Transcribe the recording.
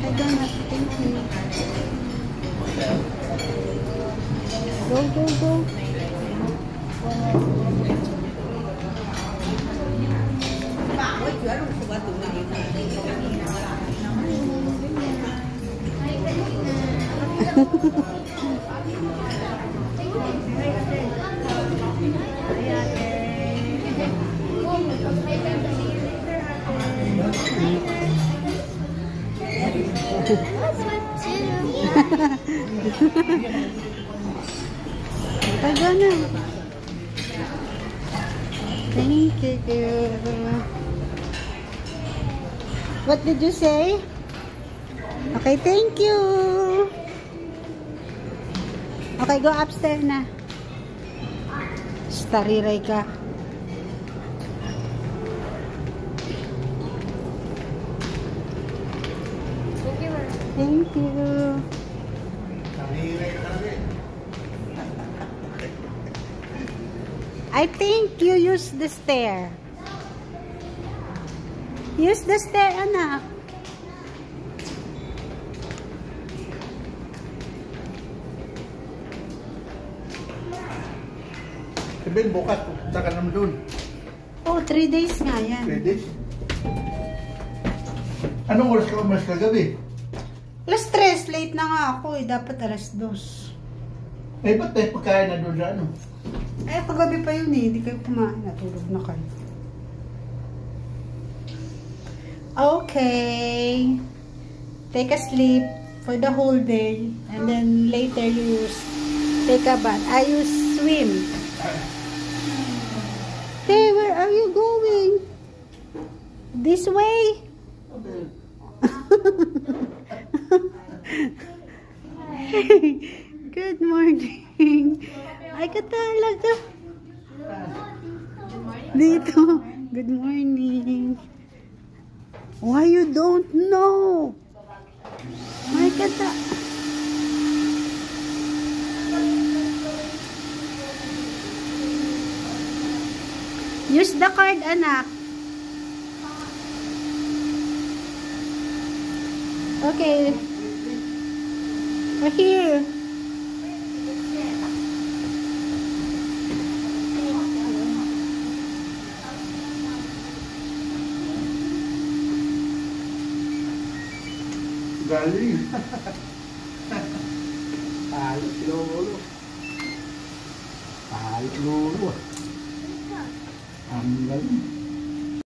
I don't have to thank you. Go, go, go. Taga na. Thank you. What did you say? Okay, thank you. Okay, go upstairs na. Stariray ka. Thank you. I think you use the stair. Use the stair, anak. Sabihin bukas, pupunta ka naman doon. Oh, 3 days nga yan. 3 days? Anong oras ka umalis kagabi? Alas 3, late na nga ako eh. Dapat alas 2. Eh, ba't tayo pagkain na doon sa ano? Eh, paggabi pa yun eh. Hindi kayo kumain. Natulog na kayo. Okay. Take a sleep for the whole day. And then later you take a bath. You swim. Hey, where are you going? This way? Good morning. Ay ka talaga. Dito. Good morning. Why you don't know? Ay ka ta. Use the card, anak. Okay. Here. Galing. Palit lolo. Palit lolo. Ang galing.